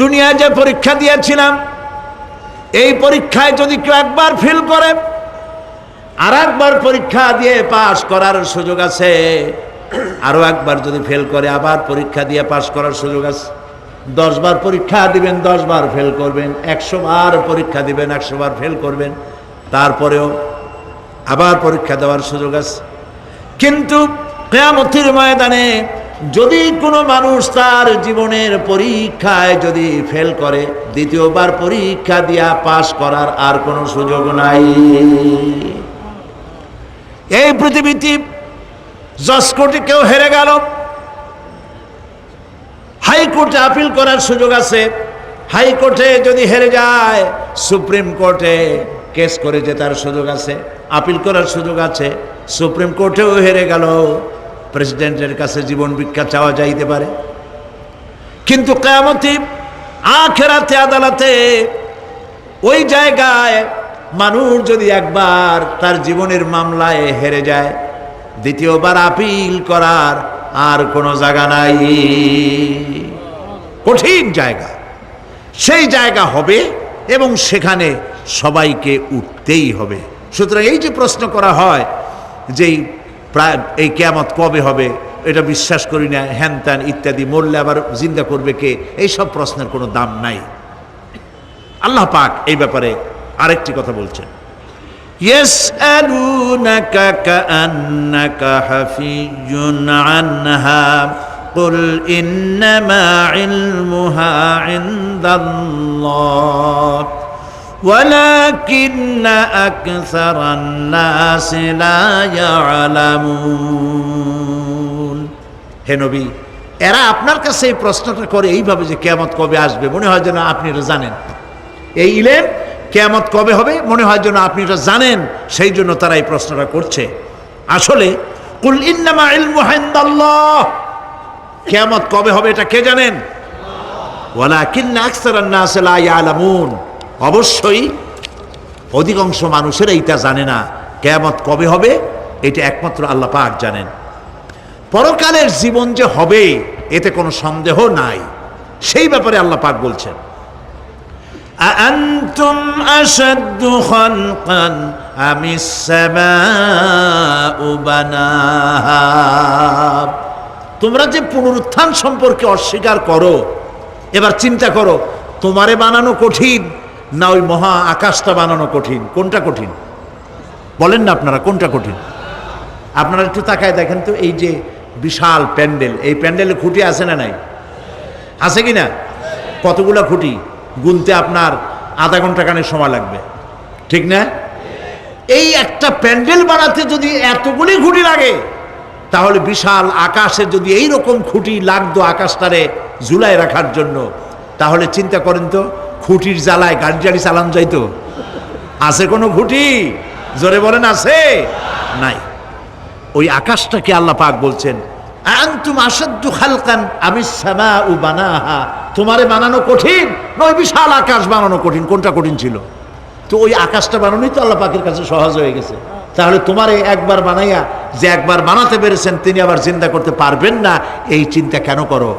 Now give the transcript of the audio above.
দুনিয়ায় যে পরীক্ষা দিয়েছিলাম, এই পরীক্ষায় যদি কেউ একবার ফেল করে আর একবার পরীক্ষা দিয়ে পাশ করার সুযোগ আছে, আরো একবার যদি ফেল করে আবার পরীক্ষা দিয়ে পাশ করার সুযোগ আছে। 10 বার পরীক্ষা দিবেন, 10 বার ফেল করবেন, 100 বার পরীক্ষা দিবেন, 100 বার ফেল করবেন, তারপরেও আবার পরীক্ষা দেওয়ার সুযোগ আছে। কিন্তু কিয়ামতের ময়দানে যদি কোনো মানুষ তার জীবনের পরীক্ষায় যদি ফেল করে, দ্বিতীয়বার পরীক্ষা দিয়া পাশ করার আর কোনো সুযোগ নাই। এই পৃথিবীতে জজ কোর্টে কেউ হেরে গেল, হাইকোর্টে আপিল করার সুযোগ আছে। হাইকোর্টে যদি হেরে যায়, সুপ্রিম কোর্টে কেস করে জেতার সুযোগ আছে, আপিল করার সুযোগ আছে। সুপ্রিম কোর্টেও হেরে গেল, প্রেসিডেন্টের কাছে জীবন ভিক্ষা চাওয়া যাইতে পারে। কিন্তু কিয়ামতে আখিরাতে আদালতে ওই জায়গায় মানুষ যদি একবার তার জীবনের মামলায় হেরে যায়, দ্বিতীয়বার আপিল করার আর কোনো জায়গা নাই। কঠিন জায়গা, সেই জায়গা হবে এবং সেখানে সবাইকে উঠতেই হবে। সুতরাং এই যে প্রশ্ন করা হয় যে এই কিয়ামত কবে হবে, এটা বিশ্বাস করি না, হ্যান ত্যান ইত্যাদি, মরলে আবার জিন্দা করবে কে, এইসব প্রশ্নের কোনো দাম নাই। আল্লাহ পাক এই ব্যাপারে আরেকটি কথা বলছেন, ইয়াসআলুনাকা কাআন্নাকা হাফিজুন আনহা কুল ইন্নামা ইলমুহা ইনদাল্লাহ ওয়ালাকিন্না আকসারান নাসি লা ইয়ালামুন। হে নবী, এরা আপনার কাছে এই প্রশ্নটা করে এইভাবে যে কিয়ামত কবে আসবে, মনে হয় যেন আপনি এটা জানেন। এই ইলম কিয়ামত কবে হবে মনে হয় যেন আপনি এটা জানেন, সেই জন্য তারা এই প্রশ্নটা করছে। আসলে কুল ইন্নামা ইলমুহা ইনদাল্লাহ, কিয়ামত কবে হবে এটা কে জানেন? ওয়ালাকিন্না আকসারান নাসি লা ইয়ালামুন, অবশ্যই অধিকাংশ মানুষেরা এটা জানে না। কিয়ামত কবে হবে এটা একমাত্র আল্লাহ পাক জানেন। পরকালের জীবন যে হবে এতে কোনো সন্দেহ নাই, সেই ব্যাপারে আল্লাহ পাক বলছেন, আআনতুম আশাদ্দু খালকান আমিস সামাউ বানাহা। তোমরা যে পুনরুত্থান সম্পর্কে অস্বীকার করো, এবার চিন্তা করো, তোমারে বানানো কঠিন না ওই মহা আকাশটা বানানো কঠিন? কোনটা কঠিন বলেন না আপনারা, কোনটা কঠিন? আপনারা একটু তাকায় দেখেন তো, এই যে বিশাল প্যান্ডেল, এই প্যান্ডেলে খুঁটি আছে না নাই? আছে কি না? কতগুলা খুঁটি গুনতে আপনার আধা ঘন্টা খানেক সময় লাগবে, ঠিক না? এই একটা প্যান্ডেল বানাতে যদি এতগুলি খুঁটি লাগে, তাহলে বিশাল আকাশে যদি এই রকম খুঁটি লাগতো আকাশটারে ঝুলায় রাখার জন্য, তাহলে চিন্তা করেন তো, খুঁটির জ্বালায় গাড়ি গাড়ি চালানো যাইতো? আছে কোনো খুঁটি? জোরে বলেন, আছে? নাই। ওই আকাশটাকে আল্লাহ পাক বলছেন, আনতুম আশাদ্দু খালকান আমিস সামাউ বানাহা। তোমারে বানানো কঠিন না ওই বিশাল আকাশ বানানো কঠিন? কোনটা কঠিন ছিল? তো ওই আকাশটা বানানোই তো আল্লাহ পাকের কাছে সহজ হয়ে গেছে। তাহলে তোমারে একবার বানাইয়া যে একবার বানাতে পেরেছেন তিনি আবার চিন্তা করতে পারবেন না, এই চিন্তা কেন করো?